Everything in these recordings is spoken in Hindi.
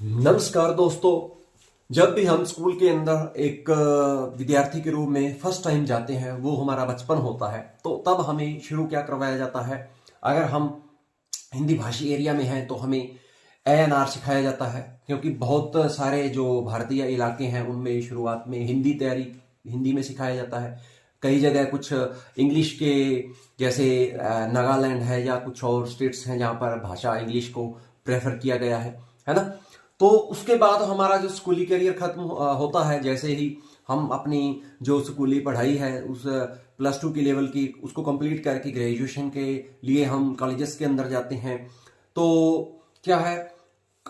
नमस्कार दोस्तों। जब भी हम स्कूल के अंदर एक विद्यार्थी के रूप में फर्स्ट टाइम जाते हैं, वो हमारा बचपन होता है, तो तब हमें शुरू क्या करवाया जाता है। अगर हम हिंदी भाषी एरिया में हैं तो हमें ANR सिखाया जाता है, क्योंकि बहुत सारे जो भारतीय इलाके हैं उनमें शुरुआत में हिंदी में सिखाया जाता है। कई जगह कुछ इंग्लिश के, जैसे नागालैंड है या कुछ और स्टेट्स हैं जहाँ पर भाषा इंग्लिश को प्रेफर किया गया है ना। तो उसके बाद हमारा जो स्कूली करियर खत्म होता है, जैसे ही हम अपनी जो स्कूली पढ़ाई है उस +2 की लेवल की उसको कंप्लीट करके ग्रेजुएशन के लिए हम कॉलेजेस के अंदर जाते हैं। तो क्या है,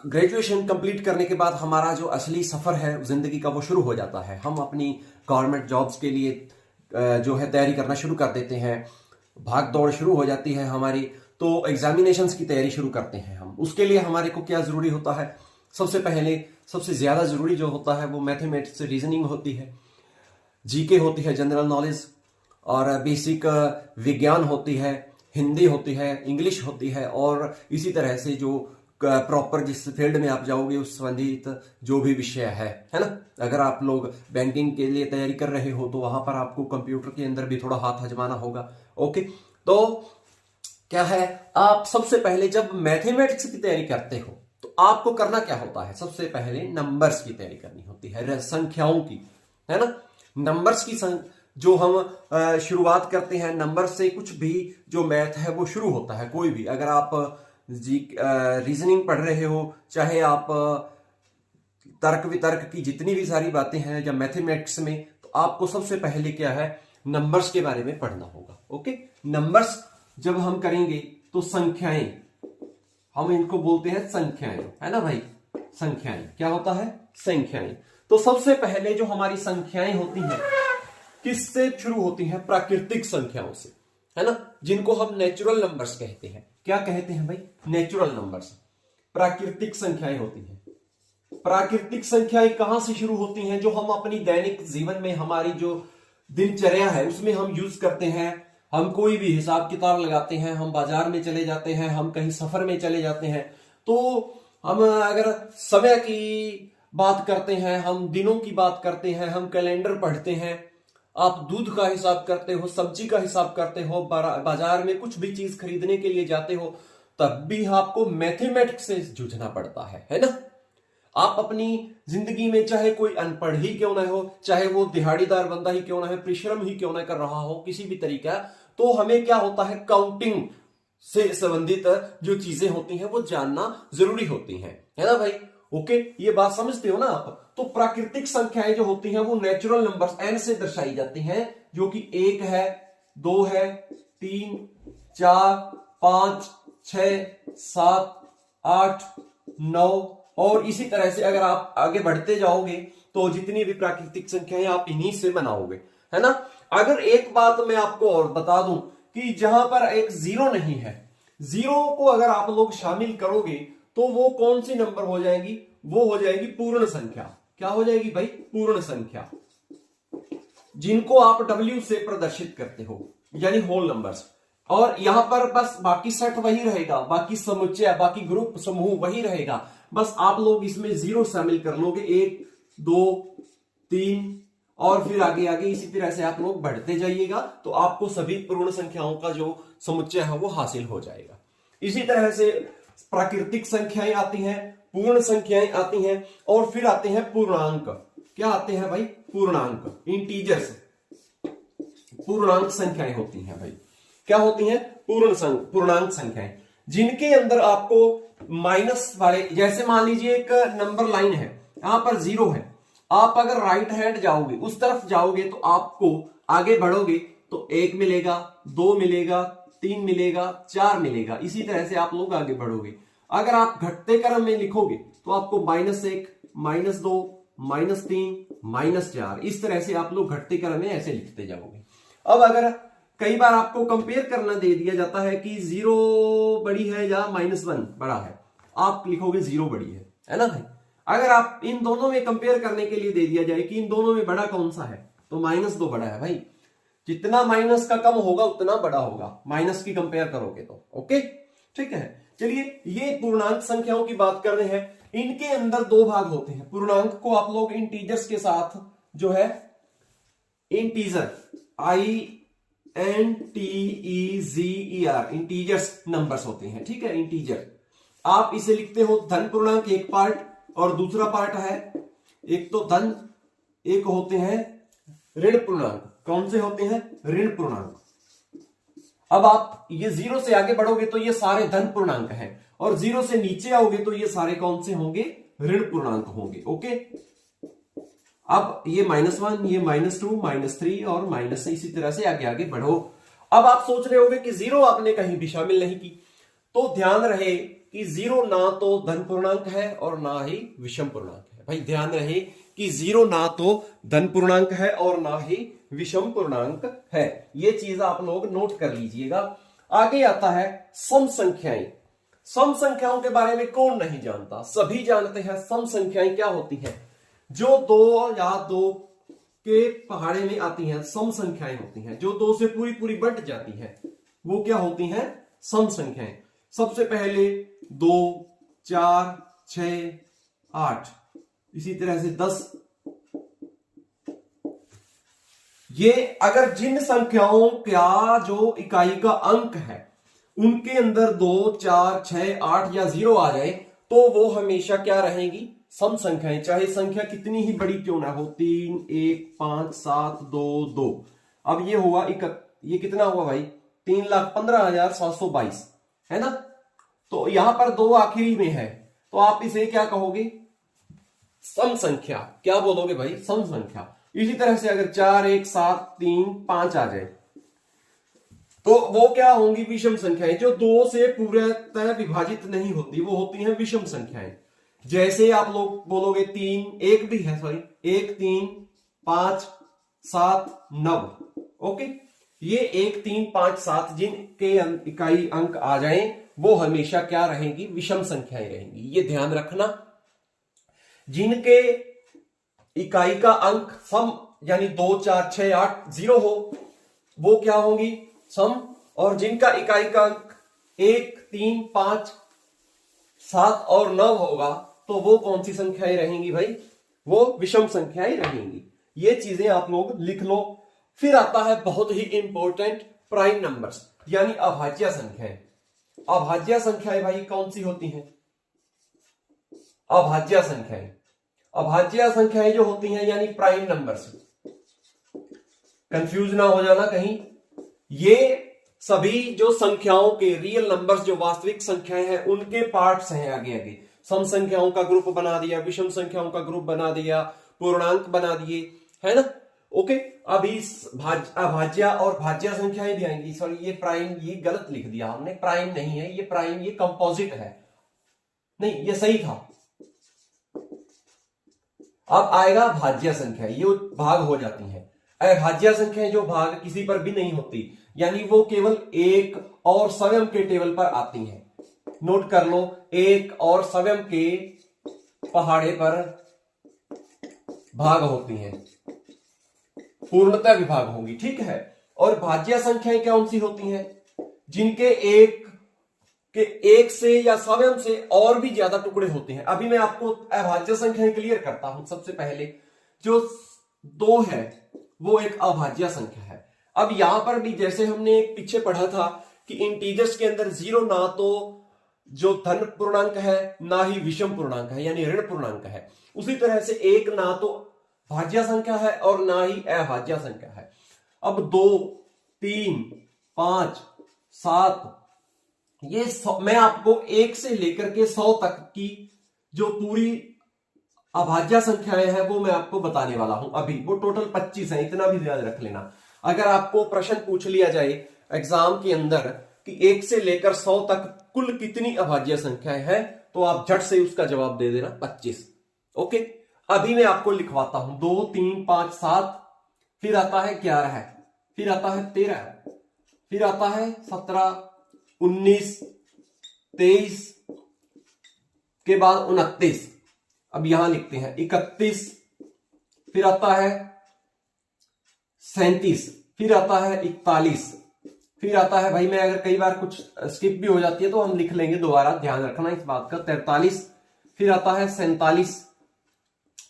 ग्रेजुएशन कंप्लीट करने के बाद हमारा जो असली सफर है जिंदगी का वो शुरू हो जाता है। हम अपनी गवर्नमेंट जॉब्स के लिए जो है तैयारी करना शुरू कर देते हैं। भाग दौड़ शुरू हो जाती है हमारी, तो एग्जामिनेशंस की तैयारी शुरू करते हैं हम। उसके लिए हमारे को क्या जरूरी होता है, सबसे पहले सबसे ज्यादा जरूरी जो होता है वो मैथमेटिक्स रीजनिंग होती है, जीके होती है जनरल नॉलेज, और बेसिक विज्ञान होती है, हिंदी होती है, इंग्लिश होती है, और इसी तरह से जो प्रॉपर जिस फील्ड में आप जाओगे उस संबंधित जो भी विषय है ना। अगर आप लोग बैंकिंग के लिए तैयारी कर रहे हो तो वहां पर आपको कंप्यूटर के अंदर भी थोड़ा हाथ आजमाना होगा। ओके, तो क्या है, आप सबसे पहले जब मैथमेटिक्स की तैयारी करते हो तो आपको करना क्या होता है, सबसे पहले नंबर्स की तैयारी करनी होती है, संख्याओं की, है ना। नंबर्स की जो हम शुरुआत करते हैं नंबर से, कुछ भी जो मैथ है वो शुरू होता है। कोई भी, अगर आप रीजनिंग पढ़ रहे हो, चाहे आप तर्क वितर्क की जितनी भी सारी बातें हैं या मैथमेटिक्स में, तो आपको सबसे पहले क्या है, नंबर्स के बारे में पढ़ना होगा। ओके, नंबर्स जब हम करेंगे तो संख्याएं, हम इनको बोलते हैं संख्याएं, है ना भाई। संख्याएं क्या होता है, संख्याएं। तो सबसे पहले जो हमारी संख्याएं होती हैं किससे शुरू होती हैं, प्राकृतिक संख्याओं से, है ना, जिनको हम नेचुरल नंबर्स कहते हैं। क्या कहते हैं भाई, नेचुरल नंबर्स। प्राकृतिक संख्याएं होती हैं। प्राकृतिक संख्याएं कहां से शुरू होती हैं, जो हम अपनी दैनिक जीवन में, हमारी जो दिनचर्या है उसमें हम यूज करते हैं। हम कोई भी हिसाब किताब लगाते हैं, हम बाजार में चले जाते हैं, हम कहीं सफर में चले जाते हैं, तो हम अगर समय की बात करते हैं, हम दिनों की बात करते हैं, हम कैलेंडर पढ़ते हैं, आप दूध का हिसाब करते हो, सब्जी का हिसाब करते हो, बाजार में कुछ भी चीज खरीदने के लिए जाते हो, तब भी आपको मैथमेटिक्स से जूझना पड़ता है ना। आप अपनी जिंदगी में चाहे कोई अनपढ़ ही क्यों ना हो, चाहे वो दिहाड़ीदार बंदा ही क्यों ना है, परिश्रम ही क्यों ना कर रहा हो किसी भी तरीका, तो हमें क्या होता है, काउंटिंग से संबंधित जो चीजें होती हैं वो जानना जरूरी होती हैं, है ना भाई। ओके, ये बात समझते हो ना आप। तो प्राकृतिक संख्याएं जो होती हैं वो नेचुरल नंबर्स n से दर्शाई जाती हैं, जो कि 1 है, 2 है, 3, 4, 5, 6, 7, 8, 9, और इसी तरह से अगर आप आगे बढ़ते जाओगे तो जितनी भी प्राकृतिक संख्याएं आप इन्हीं से बनाओगे, है ना। अगर एक बात मैं आपको और बता दूं कि जहां पर एक जीरो नहीं है, जीरो को अगर आप लोग शामिल करोगे तो वो कौन सी नंबर हो जाएगी, वो हो जाएगी पूर्ण संख्या। क्या हो जाएगी भाई, पूर्ण संख्या, जिनको आप W से प्रदर्शित करते हो, यानी होल नंबर्स। और यहां पर बस बाकी सेट वही रहेगा, बाकी समुच्चय, बाकी ग्रुप समूह वही रहेगा, बस आप लोग इसमें जीरो शामिल कर लोगे, 1, 2, 3, और फिर आगे आगे इसी तरह से आप लोग बढ़ते जाइएगा, तो आपको सभी पूर्ण संख्याओं का जो समुच्चय है वो हासिल हो जाएगा। इसी तरह से प्राकृतिक संख्याएं आती हैं, पूर्ण संख्याएं आती हैं, और फिर आते हैं पूर्णांक। क्या आते हैं भाई, पूर्णांक, इंटीजर्स, पूर्णांक संख्याएं होती हैं भाई। क्या होती हैं, पूर्णांक संख्याएं, जिनके अंदर आपको माइनस वाले, जैसे मान लीजिए एक नंबर लाइन है, यहां पर 0 है, आप अगर राइट हैंड जाओगे, उस तरफ जाओगे, तो आपको आगे बढ़ोगे तो 1 मिलेगा, 2 मिलेगा, 3 मिलेगा, 4 मिलेगा, इसी तरह से आप लोग आगे बढ़ोगे। अगर आप घटते क्रम में लिखोगे तो आपको -1, -2, -3, -4, इस तरह से आप लोग घटते क्रम में ऐसे लिखते जाओगे। अब अगर कई बार आपको कंपेयर करना दे दिया जाता है कि 0 बड़ी है या -1 बड़ा है, आप लिखोगे 0 बड़ी है ना भाई। अगर आप इन दोनों में कंपेयर करने के लिए दे दिया जाए कि इन दोनों में बड़ा कौन सा है, तो -2 बड़ा है भाई। जितना माइनस का कम होगा उतना बड़ा होगा, माइनस की कंपेयर करोगे तो। ओके, ठीक है। चलिए, ये पूर्णांक संख्याओं की बात कर रहे हैं। इनके अंदर दो भाग होते हैं। पूर्णांक को आप लोग इंटीजर्स के साथ जो है इंटीजर, INTEZER, इंटीजर्स नंबर्स होते हैं, ठीक है, इंटीजर। आप इसे लिखते हो धन पूर्णांक एक पार्ट और दूसरा पार्ट है, एक तो धन, एक होते हैं ऋण पूर्णांक। कौन से होते हैं? ऋण पूर्णांक। अब आप ये जीरो से आगे बढ़ोगे तो ये सारे धन पूर्णांक हैं, और जीरो से नीचे आओगे तो ये सारे कौन से होंगे? ऋण पूर्णांक होंगे। ओके, अब ये -1, ये -2, -3 और माइनस, इसी तरह से आगे आगे बढ़ो। अब आप सोच रहे होंगे कि जीरो आपने कहीं भी शामिल नहीं की, तो ध्यान रहे कि जीरो ना तो धन पूर्णांक है और ना ही विषम पूर्णांक है। भाई ध्यान रहे कि जीरो ना तो धन पूर्णांक है और ना ही विषम पूर्णांक है। ये चीज आप लोग नोट कर लीजिएगा। आगे आता है सम संख्याएं। सम संख्याओं के बारे में कौन नहीं जानता? सभी जानते हैं सम संख्याएं क्या होती हैं। जो दो या दो के पहाड़े में आती हैं सम संख्याएं होती हैं, जो दो से पूरी पूरी बंट जाती हैं, वो क्या होती हैं? सम संख्याएं। सबसे पहले 2, 4, 6, 8, इसी तरह से 10। ये अगर जिन संख्याओं का जो इकाई का अंक है उनके अंदर 2, 4, 6, 8 या 0 आ जाए तो वो हमेशा क्या रहेंगी? सम संख्याएं, चाहे संख्या कितनी ही बड़ी क्यों ना हो। 3, 1, 5, 7, 2, 2। अब ये हुआ ये कितना हुआ भाई? 3,15,722 है ना। तो यहां पर 2 आखिरी में है, तो आप इसे क्या कहोगे? सम संख्या। क्या बोलोगे भाई? सम संख्या। इसी तरह से अगर 4, 1, 7, 3, 5 आ जाए तो वो क्या होंगी? विषम संख्याएं। जो 2 से पूर्णतः विभाजित नहीं होती वो होती हैं विषम संख्याएं। जैसे आप लोग बोलोगे 3, 1 भी है, सॉरी, 1, 3, 5, 7, 9। ओके, ये 1, 3, 5, 7 जिनके इकाई अंक आ जाएं वो हमेशा क्या रहेंगी? विषम संख्याएं रहेंगी। ये ध्यान रखना। जिनके इकाई का अंक सम यानी 2, 4, 6, 8, 0 हो वो क्या होंगी? सम। और जिनका इकाई का अंक 1, 3, 5, 7 और 9 होगा तो वो कौन सी संख्याएं रहेंगी भाई? वो विषम संख्याएं रहेंगी। ये चीजें आप लोग लिख लो। फिर आता है बहुत ही इंपॉर्टेंट प्राइम नंबर्स यानी अभाज्य संख्याएं। अभाज्य संख्याएं भाई कौन सी होती हैं? अभाज्य संख्याएं। अभाज्य संख्याएं जो होती हैं यानी प्राइम नंबर्स, कंफ्यूज ना हो जाना कहीं। ये सभी जो संख्याओं के रियल नंबर्स, जो वास्तविक संख्याएं हैं, उनके पार्ट्स हैं आगे आगे। सम संख्याओं का ग्रुप बना दिया, विषम संख्याओं का ग्रुप बना दिया, पूर्णांक बना दिए, है ना। ओके, अभी अभाज्य और भाज्य संख्याएं भी आएंगी। सॉरी, ये प्राइम, ये गलत लिख दिया हमने, प्राइम नहीं है ये, प्राइम ये कंपोजिट है, नहीं ये सही था। अब आएगा भाज्य संख्या, ये भाग हो जाती है। अभाज्य संख्याएं जो भाग किसी पर भी नहीं होती, यानी वो केवल एक और सव्यम के टेबल पर आती हैं। नोट कर लो, एक और सव्यम के पहाड़े पर भाग होती हैं, पूर्णतः विभाग होंगी, ठीक है। और भाज्य संख्याएं कौन सी होती हैं? जिनके एक से या सव्यम से और भी ज्यादा टुकड़े होते हैं। अभी मैं आपको अभाज्य संख्याएं क्लियर करता हूं। सबसे पहले जो 2 है वो एक अभाज्य संख्या है। अब यहां पर भी जैसे हमने पीछे पढ़ा था कि इंटीजर्स के अंदर 0 ना तो जो धन पूर्णांक है ना ही विषम पूर्णांक है यानी ऋण पूर्णांक है, उसी तरह से 1 ना तो भाज्य संख्या है और ना ही अभाज्य संख्या है। अब 2, 3, 5, 7, ये मैं आपको 1 से लेकर के 100 तक की जो पूरी अभाज्य संख्याएं हैं वो मैं आपको बताने वाला हूं। अभी वो टोटल 25 है, इतना भी याद रख लेना। अगर आपको प्रश्न पूछ लिया जाए एग्जाम के अंदर कि 1 से लेकर 100 तक कुल कितनी अभाज्य संख्याएं हैं, तो आप झट से उसका जवाब दे देना 25। ओके, अभी मैं आपको लिखवाता हूं। 2, 3, 5, 7, फिर आता है 11, फिर आता है 13, फिर आता है 17, 19, 23 के बाद 29। अब यहां लिखते हैं 31, फिर आता है 37, फिर आता है 41, फिर आता है भाई, मैं अगर कई बार कुछ स्किप भी हो जाती है तो हम लिख लेंगे दोबारा, ध्यान रखना इस बात का। 43, फिर आता है 47,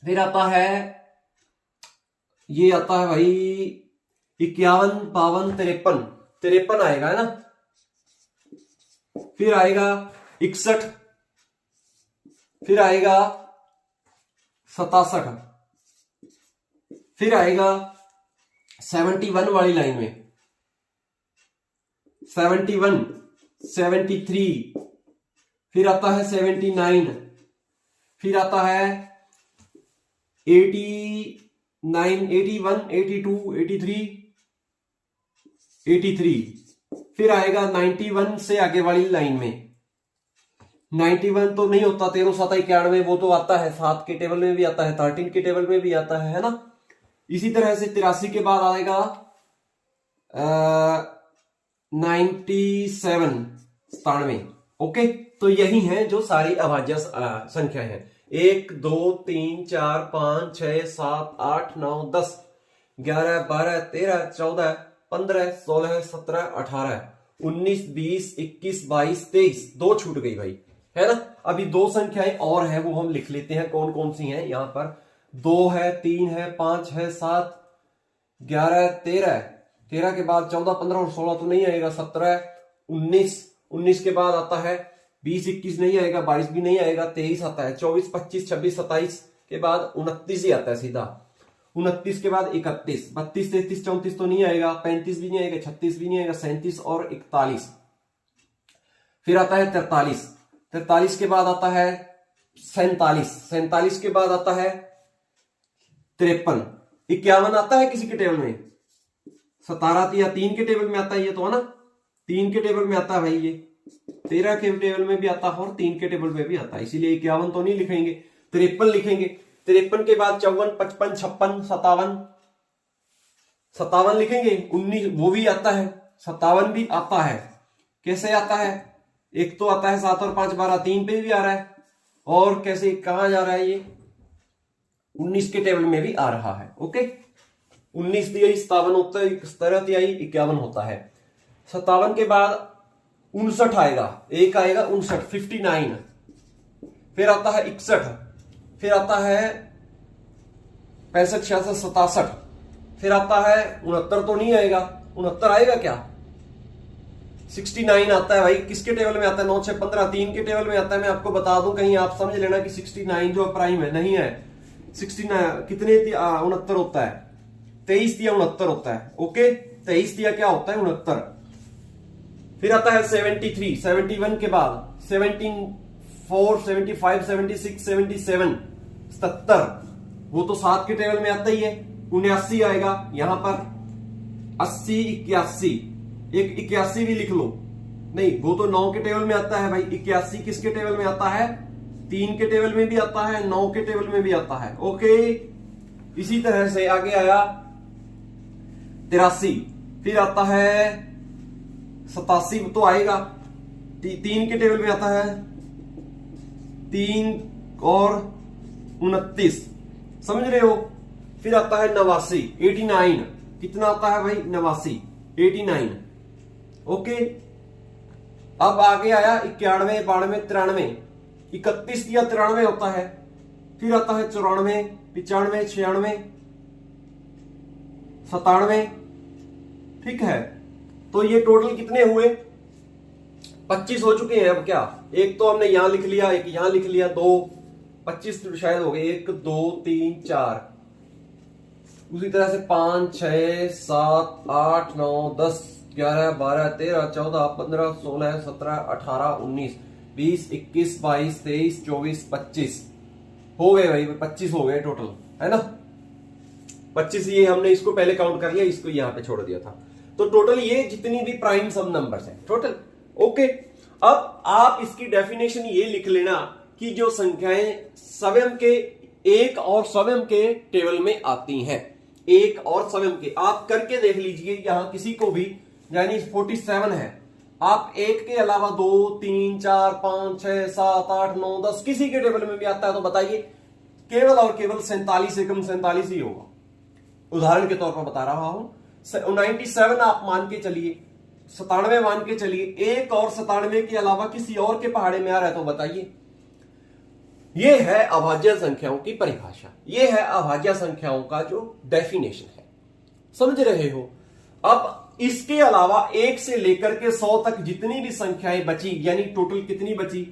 फिर आता है ये आता है भाई 51, 52, 53, 53 आएगा है ना। फिर आएगा 61, फिर आएगा 67, फिर आएगा 71 वाली लाइन में 71, 73, फिर आता है 79, फिर आता है 89, 81, 82, 83, 83, फिर आएगा 91 से आगे वाली लाइन में 91 तो नहीं होता, 13, 7, 91, वो तो आता है 7 के टेबल में भी आता है, 13 के टेबल में भी आता है ना। इसी तरह से 83 के बाद आएगा 97, 97। ओके, तो यही है जो सारी अभाज्य संख्या है। 1, 2, 3, 4, 5, 6, 7, 8, 9, 10, 11, 12, 13, 14, 15, 16, 17, 18, 19, 20, 21, 22, 23। 2 छूट गई भाई, है ना। अभी 2 संख्याएं और हैं, वो हम लिख लेते हैं कौन कौन सी हैं। यहां पर 2 है, 3 है, 5 है, 7, 11, 13, 13 के बाद 14, 15 और 16 तो नहीं आएगा, 17, 19, 19 के बाद आता है 20, 21 नहीं आएगा, 22 भी नहीं आएगा, 23 आता है, 24, 25, 26, 27 के बाद 29 ही आता है सीधा, 29 के बाद 31, 32, 33, 34 तो नहीं आएगा, 35 भी नहीं आएगा, 36 भी नहीं आएगा, 37 और 41। फिर आता है 43, 43 के बाद आता है 47, 47 के बाद आता है 53, 51 आता है किसी के टेबल में, 17 या 3 के टेबल में आता है ये तो, है ना। 3 के टेबल में आता है भाई, ये 13 के टेबल में भी आता है और 3 के टेबल में भी आता है, इसीलिए 51 तो नहीं लिखेंगे, 53 लिखेंगे। 53 के बाद 54, 55, 56, 57, 57 लिखेंगे। 19 वो भी आता है, 57 भी आता है। कैसे आता है? एक तो आता है 7 और 5 12, 3 पे भी आ रहा है, और कैसे कहां जा रहा है ये, 19 के टेबल में भी आ रहा है। ओके, 19 दिया 57 होता है, 17 दिया 51 होता है। 57 के बाद 59 आएगा, एक आएगा 59, 59। फिर आता है 61, फिर आता है 65, 66, 67, फिर आता है 69 तो नहीं आएगा, 69 आएगा क्या, 69 आता है भाई। किसके टेबल में आता है? 9, 6, 15, 3 के टेबल में आता है। मैं आपको बता दूं, कहीं आप समझ लेना कि 69 जो प्राइम है, नहीं है। 69 कितने 69 होता है, 23 या 69 होता है। ओके, 23 या क्या होता है, 69। फिर आता है 73, 71 के बाद 74, 75, 76, 77, 77, वो तो 7 के टेबल में आता ही है। 79 आएगा यहां पर, 80, 81, एक 81 भी लिख लो, नहीं वो तो 9 के टेबल में आता है भाई। 81 किसके टेबल में आता है? 3 के टेबल में भी आता है, 9 के टेबल में भी आता है। ओके, इसी तरह से आगे आया 83, फिर आता है 87 तो आएगा, 3 के टेबल में आता है, 3 और 29, समझ रहे हो। फिर आता है 89, 89, कितना आता है भाई, 89, 89। ओके, अब आगे आया 91, 92, 93, 31 या 93 होता है। फिर आता है 94, 95, 96, 97। ठीक है, तो ये टोटल कितने हुए? 25 हो चुके हैं। अब क्या, एक तो हमने यहां लिख लिया, एक यहां लिख लिया, 2, 25 शायद हो गए। 1, 2, 3, 4, उसी तरह से 5, 6, 7, 8, 9, 10, 11, 12, 13, 14, 15, 16, 17, 18, 19, 20, 21, 22, 23, 24, 25 हो गए भाई, 25 हो गए टोटल, है ना। 25 ये हमने इसको पहले काउंट कर लिया, इसको यहां पे छोड़ दिया था। तो टोटल ये जितनी भी प्राइम सम नंबर्स हैं टोटल। ओके, अब आप इसकी डेफिनेशन ये लिख लेना कि जो संख्याएं स्वयं के एक और स्वयं के टेबल में आती हैं, एक और स्वयं के, आप करके देख लीजिए यहां किसी को भी, यानी 47 है, आप एक के अलावा 2, 3, 4, 5, 6, 7, 8, 9, 10 किसी के टेबल में भी आता है तो बताइए, केवल और केवल 47 एकम 47 ही होगा। उदाहरण के तौर पर बता रहा हूं, 97 आप मान के चलिए, 97 मान के चलिए, एक और 97 के अलावा किसी और के पहाड़े में आ रहा है तो बताइए। ये है अभाज्य संख्याओं की परिभाषा, ये है अभाज्य संख्याओं का जो डेफिनेशन है, समझ रहे हो। अब इसके अलावा 1 से लेकर के 100 तक जितनी भी संख्याएं बची, यानी टोटल कितनी बची,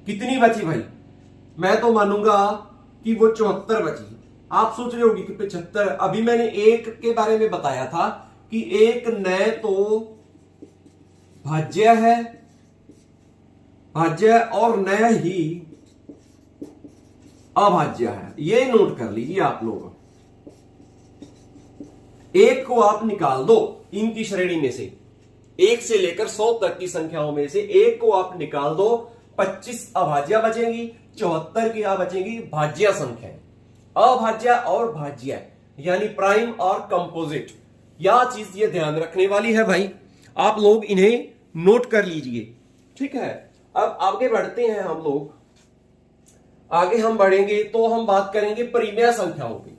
कितनी बची भाई? मैं तो मानूंगा कि वो 74 बची। आप सोच रहे होगी कि 75, अभी मैंने एक के बारे में बताया था कि एक न तो भाज्य है, भाज्य, और न ही अभाज्य है। ये नोट कर लीजिए आप लोग। एक को आप निकाल दो इनकी श्रेणी में से, 1 से लेकर 100 तक की संख्याओं में से एक को आप निकाल दो, 25 अभाज्य बचेंगी, 74 क्या बचेंगी? भाज्य संख्याएं। अभाज्य और भाज्य यानी प्राइम और कंपोजिट, यह चीज ये ध्यान रखने वाली है भाई, आप लोग इन्हें नोट कर लीजिए, ठीक है। अब आगे बढ़ते हैं हम लोग, आगे हम बढ़ेंगे तो हम बात करेंगे परिमेय संख्याओं की।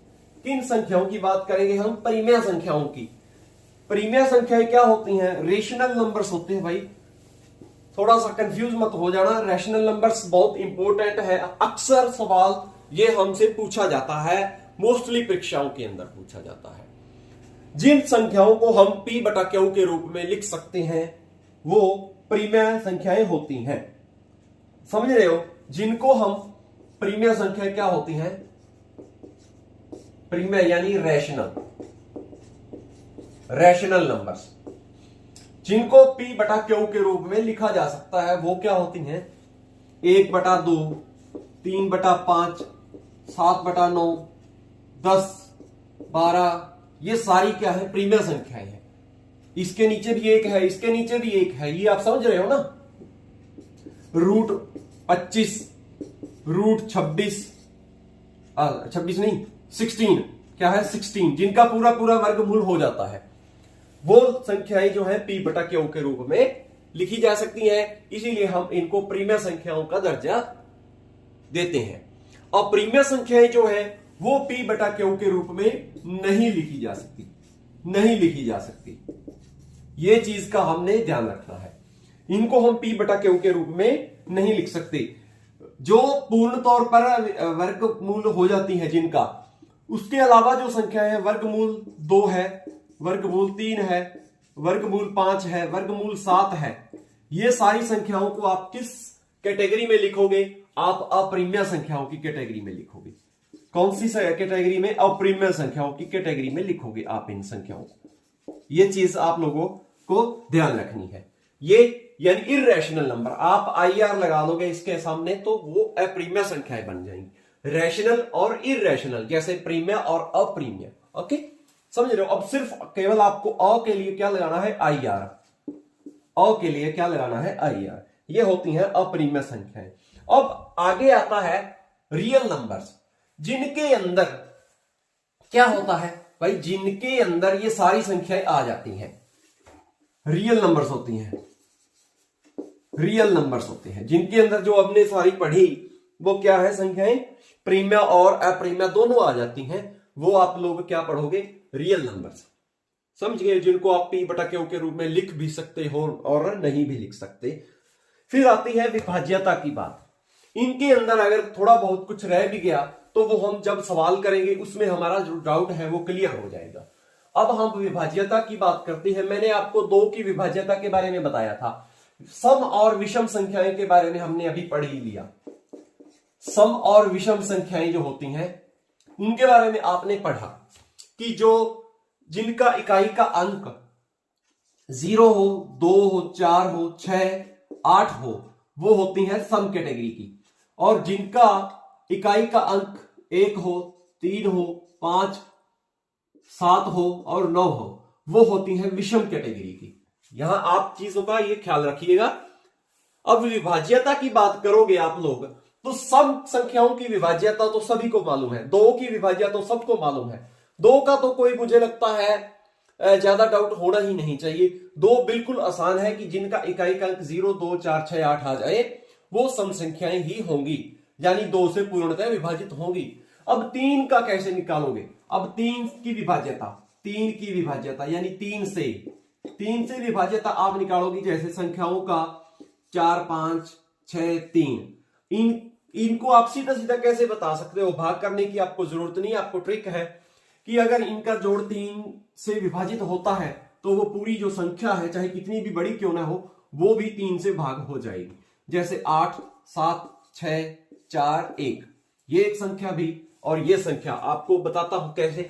किन संख्याओं की बात करेंगे हम? परिमेय संख्याओं की। परिमेय संख्याएं क्या होती हैं? रेशनल नंबर्स होते हैं भाई, थोड़ा सा कंफ्यूज मत हो जाना, रैशनल नंबर्स बहुत इंपॉर्टेंट है। अक्सर सवाल ये हमसे पूछा जाता है, मोस्टली परीक्षाओं के अंदर पूछा जाता है। जिन संख्याओं को हम P बटा Q के रूप में लिख सकते हैं वो परिमेय संख्याएं होती हैं, समझ रहे हो। जिनको हम परिमेय संख्याएं क्या होती हैं? परिमेय यानी रैशनल, रैशनल नंबर्स, जिनको P बटा Q के रूप में लिखा जा सकता है वो क्या होती हैं? 1 बटा 2, 3 बटा 5, 7 बटा 9, 10, 12, ये सारी क्या है? परिमेय संख्याएं हैं। इसके नीचे भी एक है, इसके नीचे भी एक है, ये आप समझ रहे हो ना। रूट 25, रूट 26, 26 नहीं 16, क्या है? 16, जिनका पूरा पूरा वर्गमूल हो जाता है, वो संख्याएं जो है P बटा Q के रूप में लिखी जा सकती हैं। इसीलिए हम इनको परिमेय संख्याओं का दर्जा देते हैं। और परिमेय संख्याएं जो है वो P बटा Q के रूप में नहीं लिखी जा सकती, नहीं लिखी जा सकती, ये चीज का हमने ध्यान रखना है। इनको हम P बटा Q के रूप में नहीं लिख सकते। जो पूर्ण तौर पर वर्गमूल हो जाती है जिनका, उसके अलावा जो संख्या है, वर्गमूल 2 है, वर्गमूल 3 है, वर्गमूल 5 है, वर्गमूल 7 है, ये सारी संख्याओं को आप किस कैटेगरी में लिखोगे? आप अपरिमेय संख्याओं की कैटेगरी में लिखोगे। कौन सी कैटेगरी में? अपरिमेय संख्याओं की कैटेगरी में लिखोगे आप इन संख्याओं को। ये चीज आप लोगों को ध्यान रखनी है। ये यानी इर्रेशनल नंबर, आप IR लगा दोगे इसके सामने तो वो अपरिमेय संख्याएं बन जाएंगी। रैशनल और इर्रेशनल, जैसे परिमेय और अपरिमेय, ओके, समझ रहे हो। अब सिर्फ केवल आपको अ के लिए क्या लगाना है? IR, अ के लिए क्या लगाना है? IR। ये होती हैं अपरिमेय संख्याएं। अब आगे आता है रियल नंबर्स, जिनके अंदर क्या होता है भाई? जिनके अंदर ये सारी संख्याएं आ जाती हैं, रियल नंबर्स होती हैं, रियल नंबर्स होते हैं, जिनके अंदर जो हमने सारी पढ़ी वो क्या है? संख्याएं परिमेय और अपरिमेय दोनों आ जाती हैं, वो आप लोग क्या पढ़ोगे? रियल नंबर्स, समझ गए, जिनको आप P बटा Q के रूप में लिख भी सकते हो और नहीं भी लिख सकते। फिर आती है विभाज्यता की बात। इनके अंदर अगर थोड़ा बहुत कुछ रह भी गया तो वो हम जब सवाल करेंगे उसमें हमारा जो डाउट है वो क्लियर हो जाएगा। अब हम विभाज्यता की बात करते हैं। मैंने आपको 2 की विभाज्यता के बारे में बताया था, सम और विषम संख्याएं के बारे में हमने अभी पढ़ ही लिया। सम और विषम संख्याएं जो होती हैं उनके बारे में आपने पढ़ा कि जो जिनका इकाई का अंक 0 हो, 2 हो, 4 हो, 6, 8 हो, वो होती हैं सम कैटेगरी की। और जिनका इकाई का अंक 1 हो, 3 हो, 5, 7 हो और 9 हो, वो होती हैं विषम कैटेगरी की। यहां आप चीजों का ये ख्याल रखिएगा। अब विभाज्यता की बात करोगे आप लोग तो सम संख्याओं की विभाज्यता तो सभी को मालूम है, 2 की विभाज्यता तो सबको मालूम है। 2 का तो कोई मुझे लगता है ज्यादा डाउट होना ही नहीं चाहिए। 2 बिल्कुल आसान है कि जिनका इकाई का अंक 0, 2, 4, 6, 8 आ जाए वो सम संख्याएं ही होंगी, यानी 2 से पूर्णतः विभाजित होंगी। अब 3 का कैसे निकालोगे? अब 3 की विभाज्यता, 3 की विभाज्यता यानी 3 से 3 से विभाज्यता आप निकालोगी जैसे संख्याओं का 4 5 6 3, इनको आप सीधा सीधा कैसे बता सकते हो, भाग करने की आपको जरूरत नहीं। आपको ट्रिक है कि अगर इनका जोड़ 3 से विभाजित होता है तो वो पूरी जो संख्या है चाहे कितनी भी बड़ी क्यों ना हो वो भी 3 से भाग हो जाएगी। जैसे 8 7 6 4 1, ये एक संख्या भी, और ये संख्या आपको बताता हूं कैसे।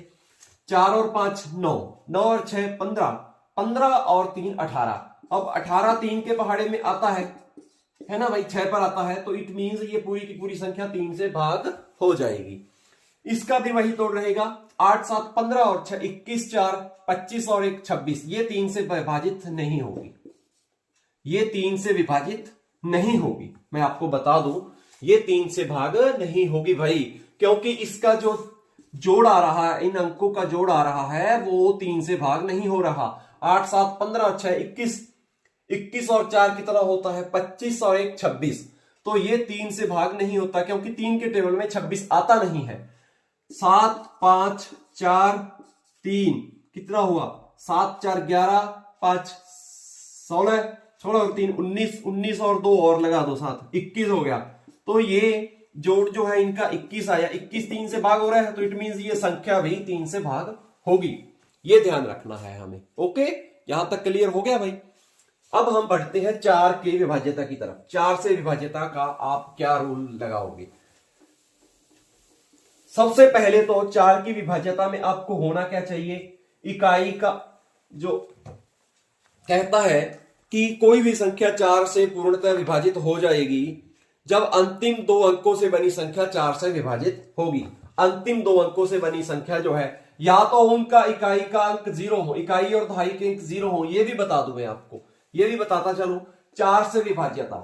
4 और 5 9, 9 और 6 15, 15 और 3 18। अब 18 3 के पहाड़े में आता है ना भाई, 6 पर आता है, तो इट मींस ये पूरी की पूरी संख्या 3 से भाग हो जाएगी। इसका भी वही तोड़ रहेगा, 8 7 15 और 6 21 4 25 और 1 26, ये 3 से विभाजित नहीं होगी, ये 3 से विभाजित नहीं होगी। मैं आपको बता दूं ये 3 से भाग नहीं होगी भाई, क्योंकि इसका जो जोड़ आ रहा है, इन अंकों का जोड़ आ रहा है वो 3 से भाग नहीं हो रहा। 8 7 15 और 6 21, 21 और 4 कितना होता है 25 और 1 26, तो ये 3 से भाग नहीं होता क्योंकि 3 के टेबल में 26 आता नहीं है। 7 5 4 3 कितना हुआ, 7 4 11 5 16, 16 और 3 19, 19 और 2 और लगा दो साथ 21 हो गया। तो ये जोड़ जो है इनका 21 आया, 21 3 से भाग हो रहा है, तो इट मींस ये संख्या भी 3 से भाग होगी। ये ध्यान रखना है हमें। ओके, यहां तक क्लियर हो गया भाई। अब हम बढ़ते हैं 4 के विभाज्यता की तरफ। 4 से विभाज्यता का आप क्या रूल लगाओगे? सबसे पहले तो 4 की विभाज्यता में आपको होना क्या चाहिए, इकाई का जो कहता है कि कोई भी संख्या 4 से पूर्णतः विभाजित हो जाएगी जब अंतिम 2 अंकों से बनी संख्या 4 से विभाजित होगी। अंतिम 2 अंकों से बनी संख्या जो है या तो उनका इकाई का अंक 0 हो, इकाई और दहाई के अंक 0 हो, ये भी बता दूं मैं आपको, ये भी बताता चलूं। 4 से विभाज्यता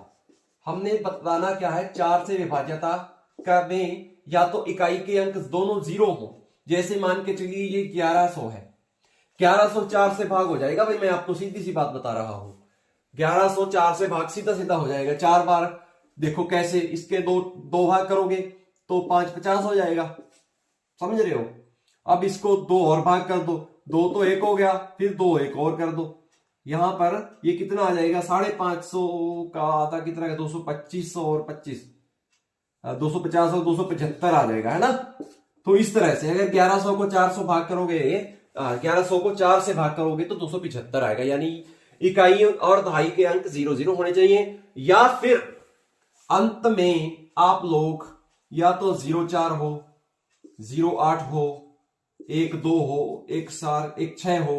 हमने बताना क्या है, 4 से विभाज्यता का में या तो इकाई के अंक दोनों 0 हो, जैसे मान के चलिए ये 1100 है, 1100 4 से भाग हो जाएगा भाई, मैं आपको सीधी सी बात बता रहा हूं। 1100 4 से भाग सीधा सीधा हो जाएगा, 4 बार देखो कैसे, इसके दो भाग करोगे तो 5 50 हो जाएगा, समझ रहे हो। अब इसको 2 और भाग कर दो, 2 तो 1 हो गया, फिर 2 एक और कर दो, यहां पर ये कितना आ जाएगा, 550 का आता कितना है, 225 और 25, 250 और 275 आ जाएगा, है ना। तो इस तरह से अगर 1100 को 400 भाग करोगे, 1100 को 4 से भाग करोगे तो 275 आएगा, यानी इकाई और दहाई के अंक 0 0 होने चाहिए। या फिर अंत में आप लोग या तो 04 हो, 08 हो, 1 2 हो, 1 4 1 6 हो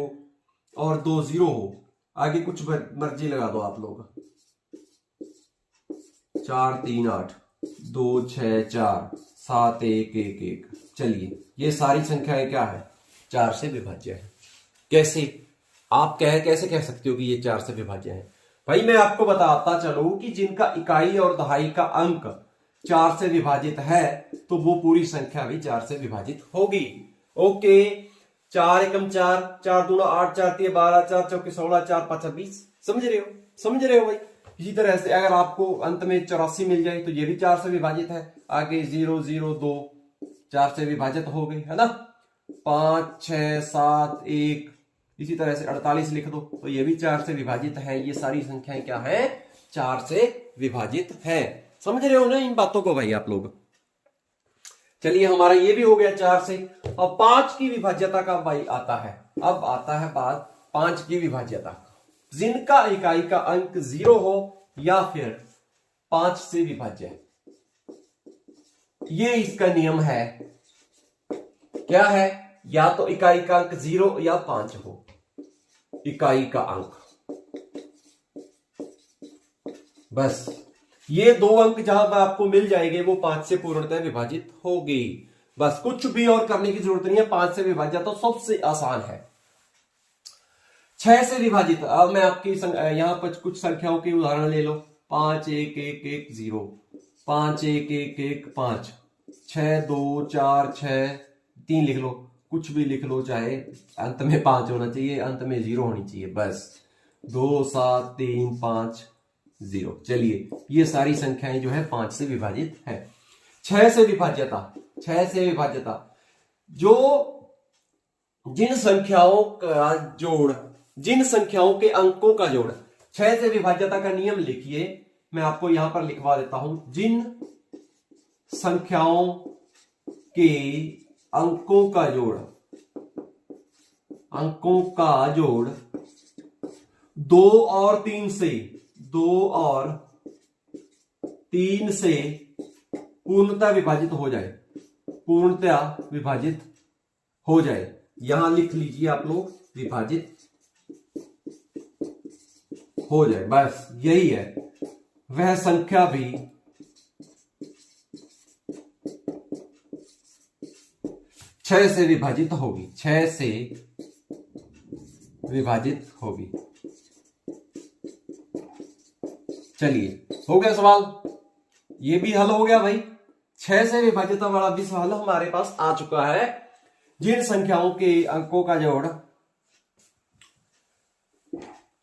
और 2 0 हो, आगे कुछ मर्जी लगा दो आप लोग, 4 3 8 2 6 4 7 1 1 1। चलिए ये सारी संख्याएं क्या है, 4 से विभाज्य है। कैसे आप कैसे कह सकते हो कि ये 4 से विभाज्य है? भाई मैं आपको बताता चलूं कि जिनका इकाई और दहाई का अंक 4 से विभाजित है तो वो पूरी संख्या भी 4 से विभाजित होगी। ओके, 4 एकम 4, 4 दूना 8, 4 3 12, 4 चौके 16, 4 5 20, समझ रहे हो भाई। इसी तरह से अगर आपको अंत में 84 मिल जाए तो ये भी 4 से विभाजित है। आगे 0 0 2 4 से विभाजित हो गई, है ना। 5 6 7 1, इसी तरह से 48 लिख दो तो ये भी 4 से विभाजित है। ये सारी संख्याएं क्या है, 4 से विभाजित है। समझ रहे हो ना इन बातों को भाई आप लोग। चलिए हमारा ये भी हो गया 4 से। अब 5 की विभाज्यता का भाई आता है, अब आता है बात 5 की विभाज्यता, जिनका इकाई का अंक 0 हो या फिर 5 से विभाज्य है। ये इसका नियम है, क्या है, या तो इकाई का अंक 0 या 5 हो, इकाई का अंक, बस ये 2 अंक जहां पर आपको मिल जाएंगे वो 5 से पूर्णतः विभाजित होगी। बस कुछ भी और करने की जरूरत नहीं है, 5 से विभाज्य तो सबसे आसान है। 6 से विभाजित, अब मैं आपकी यहां पर कुछ संख्याओं के उदाहरण ले लो। 5 1 1 1 0, 5 1 1 1 5, 6 2 4 6 3 लिख लो, कुछ भी लिख लो, चाहे अंत में 5 होना चाहिए, अंत में 0 होनी चाहिए, बस 2 7 3 5 0। चलिए ये सारी संख्याएं जो है 5 से विभाजित है। 6 से विभाज्यता, 6 से विभाज्यता जो जिन संख्याओं का जोड़ जिन संख्याओं के अंकों का जोड़ 6 से विभाज्यता का नियम लिखिए, मैं आपको यहां पर लिखवा देता हूं। जिन संख्याओं के अंकों का जोड़ 2 और 3 से पूर्णतः विभाजित हो जाए, यहां लिख लीजिए आप लोग, विभाजित हो जाए, बस यही है। वह संख्या भी 6 से विभाजित होगी, 6 से विभाजित होगी। चलिए, हो गया सवाल, ये भी हल हो गया भाई। 6 से विभाजित वाला भी सवाल हमारे पास आ चुका है। जिन संख्याओं के अंकों का जोड़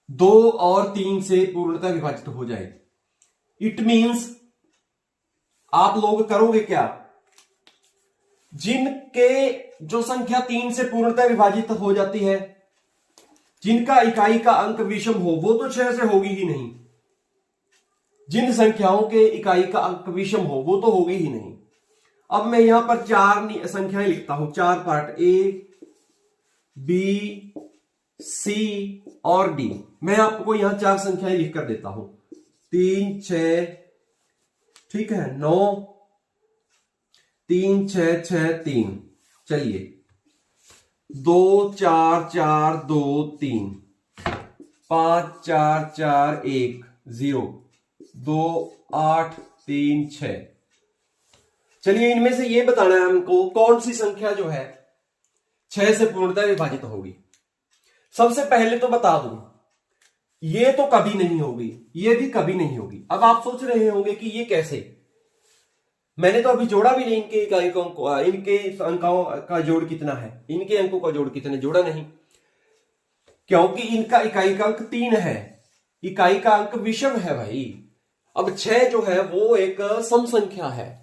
2 और 3 से पूर्णतः विभाजित हो जाए, इट मीन्स आप लोग करोगे क्या, जिनके जो संख्या 3 से पूर्णतः विभाजित हो जाती है, जिनका इकाई का अंक विषम हो, वो तो 6 से होगी ही नहीं। जिन संख्याओं के इकाई का अंक विषम हो, वो तो होगी ही नहीं। अब मैं यहां पर 4 संख्याएं लिखता हूं, 4 पार्ट, ए, बी, सी और डी। मैं आपको यहां 4 संख्याएं लिख कर देता हूं, 3, 6, ठीक है, 9, 3, 6, 6, 3। चलिए, 2, 4, 4, 2, 3, 5, 4, 4, 1, 0, 2, 8, 3, 6। चलिए, इनमें से ये बताना है हमको कौन सी संख्या जो है 6 से पूर्णतः विभाजित होगी। सबसे पहले तो बता दूं, ये तो कभी नहीं होगी, ये भी कभी नहीं होगी। अब आप सोच रहे होंगे कि ये कैसे, मैंने तो अभी जोड़ा भी नहीं इनके इकाई को, इनके अंकों का जोड़ कितना है, इनके अंकों का जोड़ कितना, जोड़ा नहीं, क्योंकि इनका इकाई का अंक 3 है, इकाई का अंक विषम है भाई। अब 6 जो है वो एक सम संख्या है।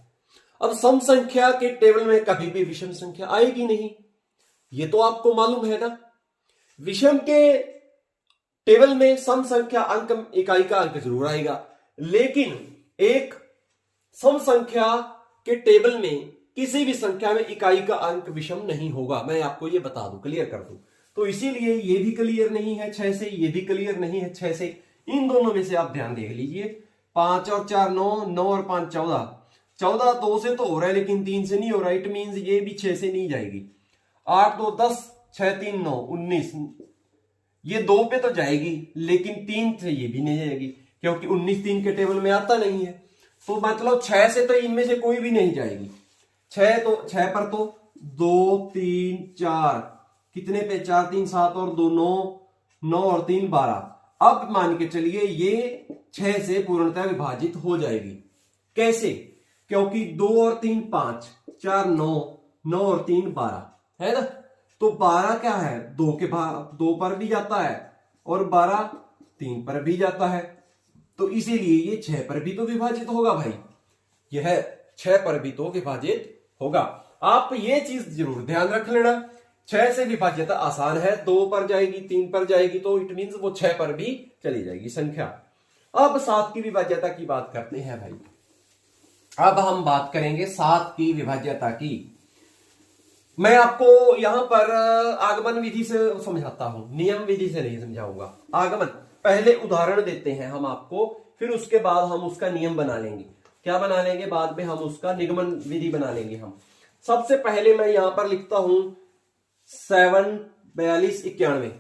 अब सम संख्या के टेबल में कभी भी विषम संख्या आएगी नहीं, ये तो आपको मालूम है ना। विषम के टेबल में सम संख्या अंक, इकाई का अंक जरूर आएगा, लेकिन एक सम संख्या के टेबल में किसी भी संख्या में इकाई का अंक विषम नहीं होगा। मैं आपको ये बता दूं, क्लियर कर दूं। तो इसीलिए ये भी क्लियर नहीं है 6 से, ये भी क्लियर नहीं है 6 से। इन दोनों में से आप ध्यान देख लीजिए, 5 और 4 9, 9 और 5 14, 14 2 से तो हो रहा है लेकिन 3 से नहीं हो रहा, इट मीन्स ये भी 6 से नहीं जाएगी। 8 2 10, 6 3 9 19, ये 2 पे तो जाएगी लेकिन 3 से ये भी नहीं जाएगी, क्योंकि 19 3 के टेबल में आता नहीं है। तो मतलब 6 से तो इनमें से कोई भी नहीं जाएगी। 6 पर तो 2 3 4, कितने पे, 4 3 7 और 2 9, 9 और 3 12। अब मान के चलिए ये 6 से पूर्णतः विभाजित हो जाएगी। कैसे, क्योंकि 2 और 3 5, 4 9, 9 और 3 12 है ना। तो 12 क्या है, 2 पर भी जाता है और 12 3 पर भी जाता है, तो इसीलिए ये 6 पर भी तो विभाजित होगा भाई, यह 6 पर भी तो विभाजित होगा। आप ये चीज जरूर ध्यान रख लेना, 6 से विभाज्यता आसान है, 2 पर जाएगी 3 पर जाएगी, तो इट मींस वो 6 पर भी चली जाएगी संख्या। अब 7 की विभाज्यता की बात करते हैं भाई। अब हम बात करेंगे 7 की विभाज्यता की। मैं आपको यहां पर आगमन विधि से समझाता हूं, नियम विधि से नहीं समझाऊंगा। आगमन, पहले उदाहरण देते हैं हम आपको, फिर उसके बाद हम उसका नियम बना लेंगे। क्या बना लेंगे, बाद में हम उसका निगमन विधि बना लेंगे हम। सबसे पहले मैं यहां पर लिखता हूं 7 42 91,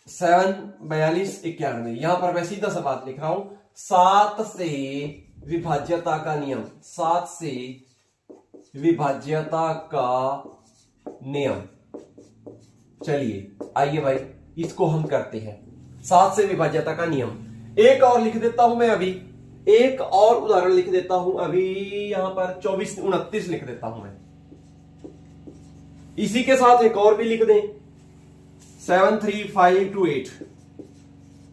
7 42 91। यहां पर मैं सीधा सा बात लिख रहा हूं, 7 से विभाज्यता का नियम, 7 से विभाज्यता का नियम। चलिए आइए भाई इसको हम करते हैं, 7 से विभाज्यता का नियम। एक और लिख देता हूं मैं अभी, एक और उदाहरण लिख देता हूं अभी, यहां पर 24 29 लिख देता हूं मैं। इसी के साथ एक और भी लिख दें, 7 3 5 2 8।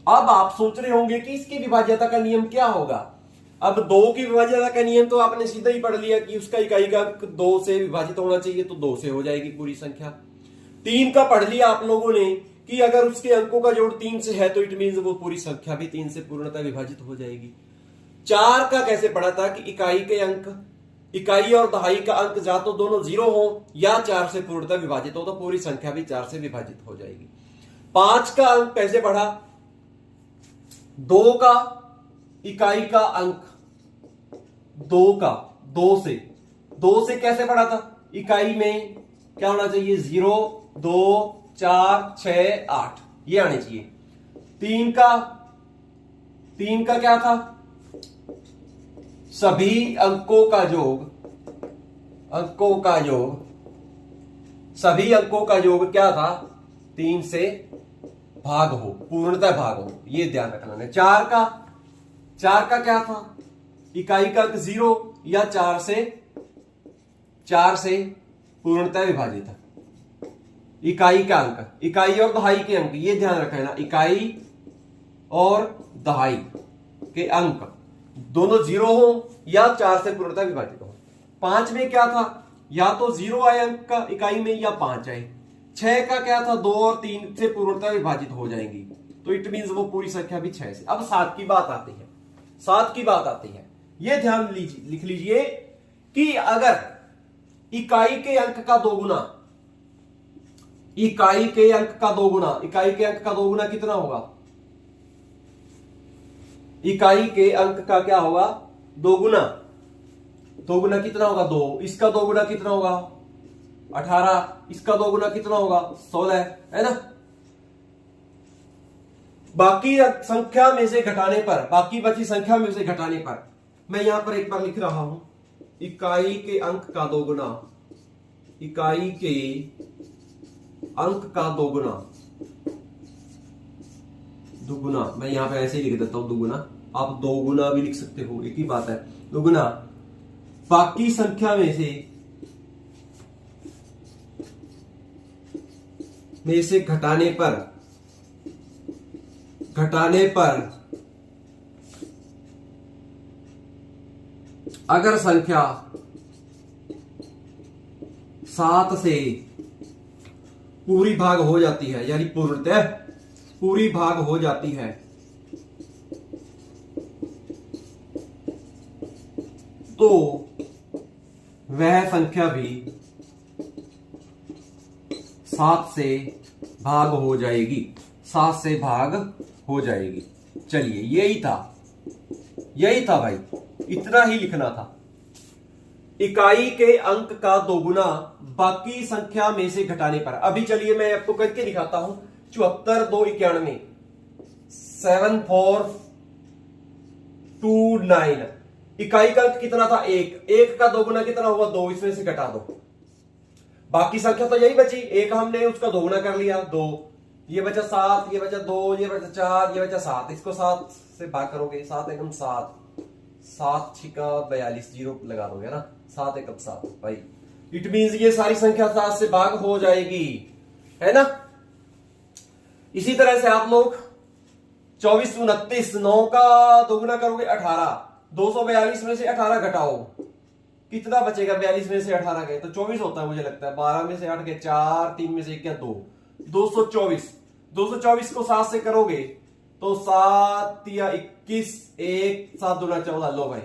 अब आप सोच रहे होंगे कि इसकी विभाज्यता का नियम क्या होगा। अब 2 की विभाज्यता का नियम तो आपने सीधा ही पढ़ लिया कि उसका इकाई का 2 से विभाजित होना चाहिए, तो 2 से हो जाएगी पूरी संख्या। 3 का पढ़ लिया आप लोगों ने कि अगर उसके अंकों का जोड़ 3 से है तो इट मीन वो पूरी संख्या भी 3 से पूर्णतः विभाजित हो जाएगी। 4 का कैसे पढ़ा था कि इकाई के अंक, इकाई और दहाई का अंक जा तो दोनों 0 हो या 4 से पूर्णतः विभाजित हो तो पूरी संख्या भी 4 से विभाजित हो जाएगी। 5 का अंक कैसे पढ़ा, 2 का इकाई का अंक 2 का 2 से कैसे पढ़ा था, इकाई में क्या होना चाहिए 0, 2, 4, 6, 8 ये आने चाहिए। 3 का क्या था, सभी अंकों का क्या था 3 से भाग हो, पूर्णतः भाग हो, ये ध्यान रखना है। 4 का क्या था, इकाई का अंक 0 या 4 से पूर्णतः विभाजित है। इकाई का अंक, इकाई और दहाई के अंक, ये ध्यान रखना है ना, इकाई और दहाई के अंक दोनों 0 हो या 4 से पूर्णतः विभाजित हो। 5 में क्या था, या तो 0 आए अंक का इकाई में या 5 आए। 6 का क्या था, 2 और 3 से पूर्णतः विभाजित हो जाएंगी तो इट मींस वो पूरी संख्या भी 6 से। अब 7 की बात आती है, ये ध्यान लीजिए, लिख लीजिए कि अगर इकाई के अंक का दोगुना, इकाई के अंक का दोगुना कितना होगा, इकाई के अंक का क्या होगा, दोगुना कितना होगा 2, इसका दोगुना कितना होगा 18, इसका दोगुना कितना होगा 16, है ना। बाकी संख्या में से घटाने पर, बाकी बची संख्या में से घटाने पर, मैं यहां पर एक बार लिख रहा हूं, इकाई के अंक का दोगुना, इकाई के अंक का दुगुना, मैं यहां पे ऐसे ही लिख देता हूं दुगुना, आप दोगुना भी लिख सकते हो, एक ही बात है, दुगुना बाकी संख्या में से घटाने पर अगर संख्या 7 से पूरी भाग हो जाती है, यानी पूर्णतः पूरी भाग हो जाती है, तो वह संख्या भी 7 से भाग हो जाएगी, 7 से भाग हो जाएगी। चलिए यही था भाई, इतना ही लिखना था। इकाई के अंक का दोगुना बाकी संख्या में से घटाने पर। अभी चलिए मैं आपको करके दिखाता हूं, 74, 2, 91, 7429। इकाई का अंक कितना था 1 का दोगुना कितना होगा 2, इसमें से घटा दो, बाकी संख्या तो यही बची, 1 हमने उसका दोगुना कर लिया 2, ये बचा 7, ये बचा 2, ये बचा 4, ये बचा 7, इसको 7 से भाग करोगे, 7 एकम 7, 7 छिका 42, 0 लगा दोगे ना, 7 एकम 7 भाई, इट मींस ये सारी संख्या 7 से भाग हो जाएगी, है ना। इसी तरह से आप लोग 24, 29, 9 का दोगुना करोगे 18, 242 में से 18 घटाओ, कितना बचेगा, 42 में से 18 गए तो 24 होता है मुझे लगता है, 12 में से 8 गए 4, 3 में से 1 गया 2, 224 को 7 से करोगे तो 7 या 21, 1, 7 दूना 14, लो भाई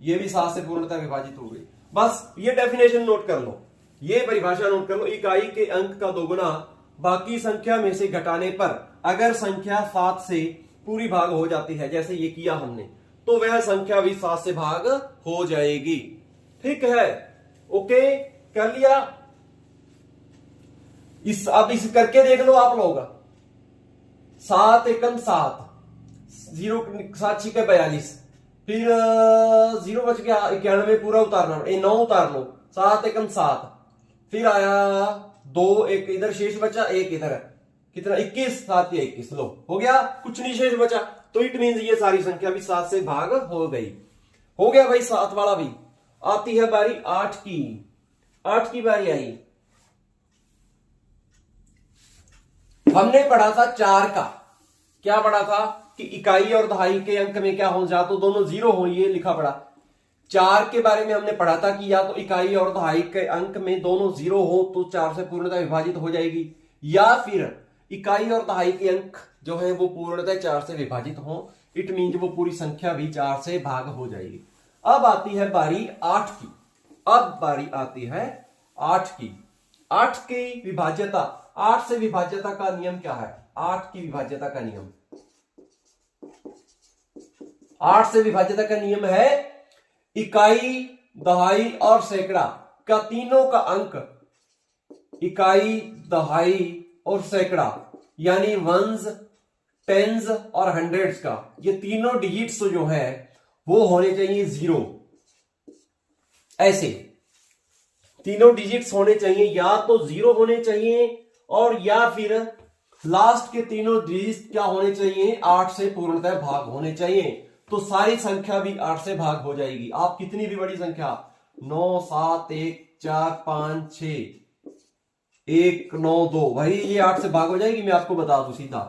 ये भी 7 से पूर्णतः विभाजित हो गई। बस ये डेफिनेशन नोट कर लो, ये परिभाषा नोट कर लो, इकाई के अंक का दोगुना बाकी संख्या में से घटाने पर अगर संख्या 7 से पूरी भाग हो जाती है, जैसे ये किया हमने, तो वह संख्या भी 7 से भाग हो जाएगी। ठीक है, ओके कर लिया। अब इस करके देख लो आप लोग, 7 एकम 7, 0 7 छिके 42, फिर 0 बच गया 91 पूरा उतारना, 9 उतार लो, 7 एकम 7, फिर आया 2, 1 इधर शेष बचा, 1 इधर, कितना 21, 7 या 21, लो हो गया, कुछ नहीं शेष बचा, तो इट मींस ये सारी संख्या भी 7 से भाग हो गई। हो गया भाई 7 वाला भी। आती है बारी 8 की बारी आई। हमने पढ़ा था 4 का, क्या पढ़ा था कि इकाई और दहाई के अंक में क्या हो, जा तो दोनों 0 हो, ये लिखा पड़ा। 4 के बारे में हमने पढ़ा था कि या तो इकाई और दहाई के अंक में दोनों 0 हो तो 4 से पूर्णतः विभाजित हो जाएगी, या फिर इकाई और दहाई के अंक जो है वो पूर्णतः 4 से विभाजित हो, इट मीन वो पूरी संख्या भी 4 से भाग हो जाएगी। अब आती है बारी 8 की। अब बारी आती है 8 की। 8 की विभाज्यता, 8 से विभाज्यता का नियम क्या है? 8 की विभाज्यता का नियम, 8 से विभाज्यता का नियम है इकाई, दहाई और सैकड़ा का तीनों का अंक, इकाई, दहाई और सैकड़ा यानी वंस, टेंस और हंड्रेड्स का, ये तीनों डिजिट्स जो है वो होने चाहिए 0। ऐसे तीनों डिजिट्स होने चाहिए, या तो 0 होने चाहिए और या फिर लास्ट के तीनों डिजिट्स क्या होने चाहिए? 8 से पूर्णतः भाग होने चाहिए। तो सारी संख्या भी 8 से भाग हो जाएगी। आप कितनी भी बड़ी संख्या 9, 7, 1, 4, 5, 6, 1, 9, 2 भाई ये 8 से भाग हो जाएगी। मैं आपको बता दूं सीधा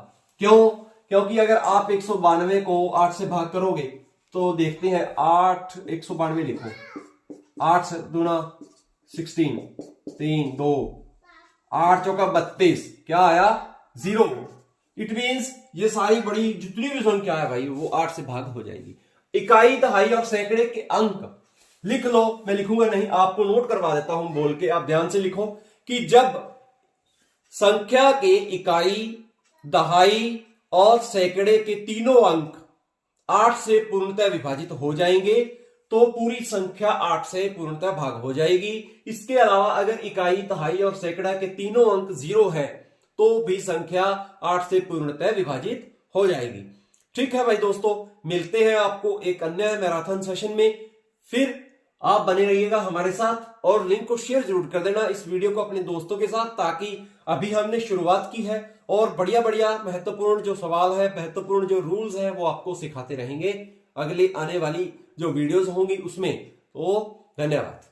क्यों? क्योंकि अगर आप 192 को 8 से भाग करोगे तो देखते हैं 8, 192 लिखो, 8 दूना 16, 3, 2, 8 चौका 32, क्या आया? 0। इट मीन्स ये सारी बड़ी जितनी भी संख्या है भाई वो 8 से भाग हो जाएगी। इकाई, दहाई और सैकड़े के अंक लिख लो, मैं लिखूंगा नहीं, आपको नोट करवा देता हूं बोल के, आप ध्यान से लिखो कि जब संख्या के इकाई, दहाई और सैकड़े के तीनों अंक 8 से पूर्णतः विभाजित हो जाएंगे तो पूरी संख्या 8 से पूर्णतः भाग हो जाएगी। इसके अलावा अगर इकाई, दहाई और सैकड़ा के तीनों अंक 0 है तो भी संख्या 8 से पूर्णतः विभाजित हो जाएगी। ठीक है भाई दोस्तों, मिलते हैं आपको एक अन्य मैराथन सेशन में। फिर आप बने रहिएगा हमारे साथ और लिंक को शेयर जरूर कर देना इस वीडियो को अपने दोस्तों के साथ, ताकि अभी हमने शुरुआत की है और बढ़िया बढ़िया महत्वपूर्ण जो सवाल है, महत्वपूर्ण जो रूल्स है वो आपको सिखाते रहेंगे अगली आने वाली जो वीडियोस होंगी उसमें। तो धन्यवाद।